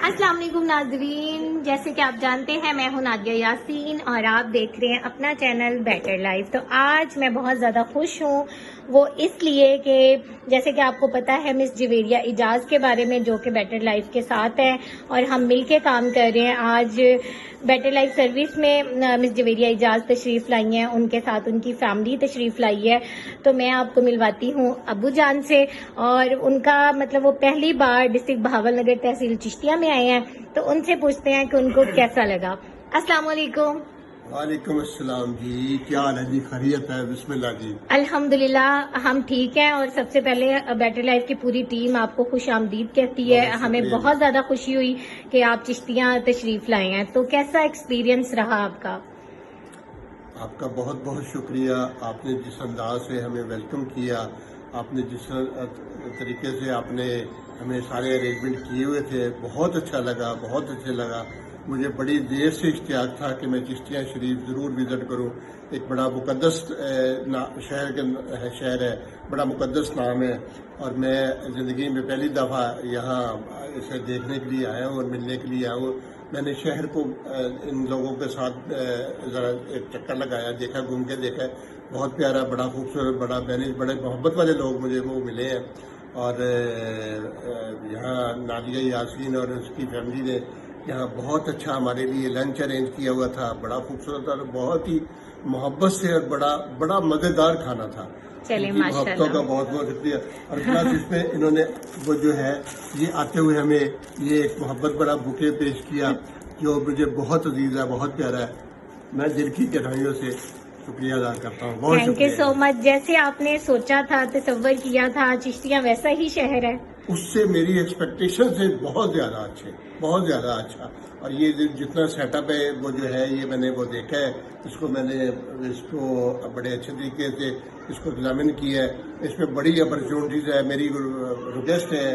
السلام علیکم ناظرین، جیسے کہ آپ جانتے ہیں میں ہوں نادیہ یاسین اور آپ دیکھ رہے ہیں اپنا چینل بیٹر لائف۔ تو آج میں بہت زیادہ خوش ہوں، وہ اس لیے کہ جیسے کہ آپ کو پتا ہے مس جویریہ اعجاز کے بارے میں، جو کہ بیٹر لائف کے ساتھ ہیں اور ہم مل کے کام کر رہے ہیں۔ آج بیٹر لائف سروس میں مس جویریہ اعجاز تشریف لائی ہیں، ان کے ساتھ ان کی فیملی تشریف لائی ہے۔ تو میں آپ کو ملواتی ہوں ابو جان سے، اور ان کا مطلب وہ پہلی بار ڈسٹرکٹ بہاول نگر تحصیل چشتیہ میں آئے ہیں، تو ان سے پوچھتے ہیں کہ ان کو کیسا لگا۔ السلام علیکم۔ وعلیکم السلام جی، کیا حال ہے جی؟ خیریت ہے؟ بسم اللہ جی۔ الحمدللہ ہم ٹھیک ہیں، اور سب سے پہلے بیٹر لائف کی پوری ٹیم آپ کو خوش آمدید کہتی ہے۔ بہت ہمیں شکریہ۔ بہت زیادہ خوشی ہوئی کہ آپ چشتیاں تشریف لائے ہیں، تو کیسا ایکسپیرینس رہا آپ کا؟ آپ کا بہت بہت شکریہ، آپ نے جس انداز سے ہمیں ویلکم کیا، آپ نے جس طریقے سے آپ نے ہمیں سارے ارینجمنٹ کیے ہوئے تھے، بہت اچھا لگا، بہت اچھا لگا۔ مجھے بڑی دیر سے اشتیاق تھا کہ میں چشتیہ شریف ضرور وزٹ کروں۔ ایک بڑا مقدس شہر ہے، بڑا مقدس نام ہے، اور میں زندگی میں پہلی دفعہ یہاں اسے دیکھنے کے لیے آیا ہوں اور ملنے کے لیے آیا ہوں۔ میں نے شہر کو ان لوگوں کے ساتھ ذرا ایک چکر لگایا، دیکھا، گھوم کے دیکھا، بہت پیارا، بڑا خوبصورت، بڑا مینج، بڑے محبت والے لوگ مجھے وہ ملے ہیں۔ اور یہاں نادیہ یاسین اور اس کی فیملی نے یہاں بہت اچھا ہمارے لیے لنچ ارینج کیا ہوا تھا، بڑا خوبصورت اور بہت ہی محبت سے، اور بڑا مزیدار کھانا تھا۔ چلیں محبتوں کا بہت بہت شکریہ۔ اور پلس اس میں انہوں نے وہ جو ہے یہ آتے ہوئے ہمیں یہ ایک محبت بڑا بکے پیش کیا، جو مجھے بہت عزیز ہے، بہت پیارا ہے۔ میں دل کی گہرائیوں سے شکریہ ادا کرتا ہوں، بہت تھینک یو شکریہ۔ سو مچ۔ جیسے آپ نے سوچا تھا، تصور کیا تھا، چشتیاں ویسا ہی شہر ہے؟ اس سے میری ایکسپیکٹیشن سے بہت زیادہ اچھے، بہت زیادہ اچھا۔ اور یہ جتنا سیٹ اپ ہے وہ جو ہے یہ میں نے وہ دیکھا ہے، میں نے اس کو بڑے اچھے طریقے سے اس کو ایگزامن کیا ہے۔ اس میں بڑی اپرچونیٹیز ہے۔ میری ریکویسٹ ہے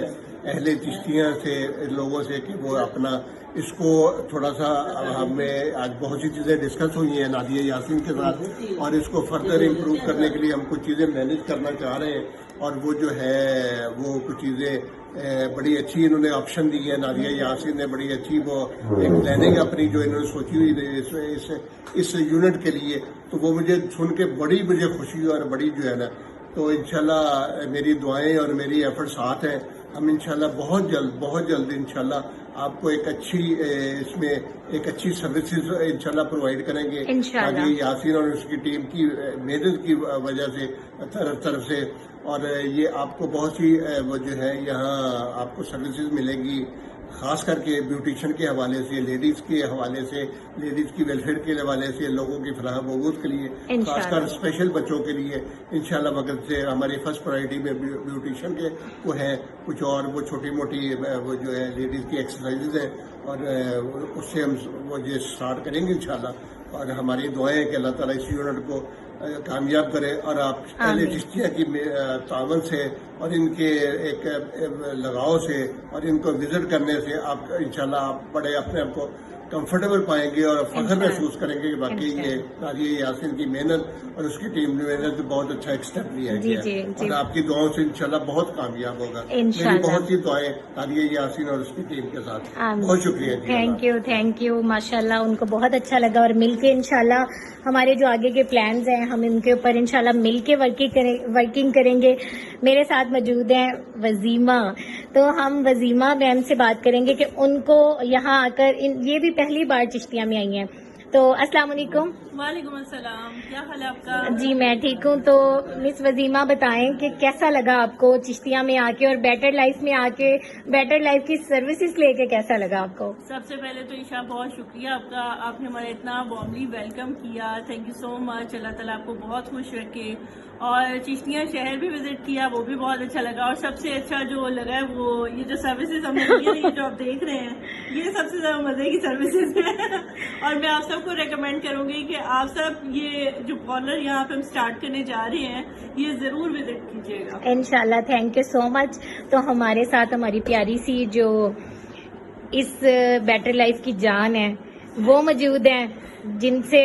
اہل چشتیاں سے، لوگوں سے، کہ وہ اپنا اس کو تھوڑا سا، ہمیں آج بہت سی چیزیں ڈسکس ہوئی ہیں نادیہ یاسین کے ساتھ، اور اس کو فردر امپروو کرنے کے لیے ہم کچھ چیزیں مینیج کرنا چاہ رہے ہیں، اور وہ جو ہے وہ کچھ چیزیں بڑی اچھی انہوں نے آپشن دی ہے۔ نادیہ یاسین نے بڑی اچھی وہ ایک پلاننگ اپنی جو انہوں نے سوچی ہوئی اس یونٹ کے لیے، تو وہ مجھے سن کے بڑی مجھے خوشی ہوئی، اور بڑی جو ہے نا، تو انشاءاللہ میری دعائیں اور میری ایفرٹ ساتھ ہیں۔ ہم انشاءاللہ بہت جلد انشاءاللہ آپ کو ایک اچھی اس میں ایک اچھی سروسز انشاءاللہ پرووائڈ کریں گے۔ انشاءاللہ۔ نادیہ یاسین اور اس کی ٹیم کی محنت کی وجہ سے، طرف سے، اور یہ آپ کو بہت سی وہ جو ہے یہاں آپ کو سروسز ملیں گی، خاص کر کے بیوٹیشن کے حوالے سے، لیڈیز کے حوالے سے، لیڈیز کی ویلفیئر کے حوالے سے، لوگوں کی فلاح و بہبود کے لیے، خاص کر اسپیشل بچوں کے لیے انشاءاللہ مگر سے ہماری فرسٹ پرائرٹی میں بیوٹیشن کے وہ ہیں، کچھ اور وہ چھوٹی موٹی وہ جو ہے لیڈیز کی ایکسرسائزز ہیں، اور اس سے ہم وہ یہ اسٹارٹ کریں گے انشاءاللہ۔ اور ہماری دعائیں ہیں کہ اللہ تعالیٰ اس یونٹ کو کامیاب کرے، اور آپ پہلے چشتیہ کی تعاون سے اور ان کے ایک لگاؤ سے اور ان کو وزٹ کرنے سے آپ انشاءاللہ آپ بڑے اپنے آپ کو کمفرٹیبل پائیں گے، اور فخر محسوس کریں گے کہ باقی یہ نادیہ یاسین کی محنت اور اس کی ٹیم کی محنت بہت اچھا ایک اسٹیپ لیا گیا ہے، اور آپ کی دعاؤں سے انشاءاللہ بہت کامیاب ہوگا۔ میری بہت سی دعائیں نادیہ یاسین اور اس کی ٹیم کے ساتھ۔ بہت شکریہ جی۔ تھینک یو ماشاءاللہ، ان کو بہت اچھا لگا، اور مل کے انشاءاللہ ہمارے جو آگے کے پلانز ہیں ہم ان کے اوپر انشاءاللہ مل کے ورکنگ کریں گے۔ میرے ساتھ موجود ہیں وزیمہ، تو ہم وزیمہ میم سے بات کریں گے کہ ان کو یہاں آ کر یہ بھی پہلی بار چشتیہ میں آئی ہیں۔ تو السلام علیکم۔ وعلیکم السلام، کیا حال ہے آپ کا؟ جی میں ٹھیک ہوں۔ تو مس وزیمہ بتائیں کہ کیسا لگا آپ کو چشتیہ میں آ کے، اور بیٹر لائف میں آ کے بیٹر لائف کی سروسز لے کے کیسا لگا آپ کو؟ سب سے پہلے تو عشاء بہت شکریہ آپ کا، آپ نے ہمارا اتنا وارملی ویلکم کیا، تھینک یو سو مچ۔ اللہ تعالیٰ آپ کو بہت خوش رکھے۔ اور چشتیہ شہر بھی وزٹ کیا، وہ بھی بہت اچھا لگا، اور سب سے اچھا جو لگا ہے وہ یہ جو سروسز ہمیں ملی ہیں، یہ جو آپ دیکھ رہے ہیں، یہ سب سے زیادہ مزے کی سروسز ہیں۔ اور میں آپ سب کو ریکمینڈ کروں گی کہ آپ سب یہ جو پارلر یہاں پہ ہم اسٹارٹ کرنے جا رہے ہیں، یہ ضرور وزٹ کیجیے گا انشاءاللہ۔ تھینک یو سو مچ۔ تو ہمارے ساتھ ہماری پیاری سی جو اس بیٹر لائف کی جان ہے وہ موجود ہیں، جن سے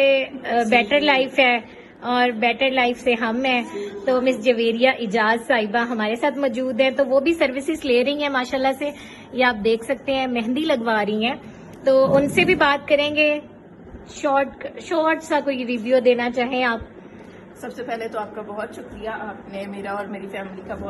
بیٹر لائف ہے اور بیٹر لائف سے ہم ہیں تو مس جویریہ اجاز صاحبہ ہمارے ساتھ موجود ہیں، تو وہ بھی سروسز لے رہی ہیں ماشاءاللہ سے، یہ آپ دیکھ سکتے ہیں مہندی لگوا رہی ہیں، تو ان سے بھی بات کریں گے. شارٹ سا کوئی ریویو دینا چاہیں آپ؟ سب سے پہلے تو آپ کا بہت شکریہ، آپ نے میرا اور میری فیملی کا بہت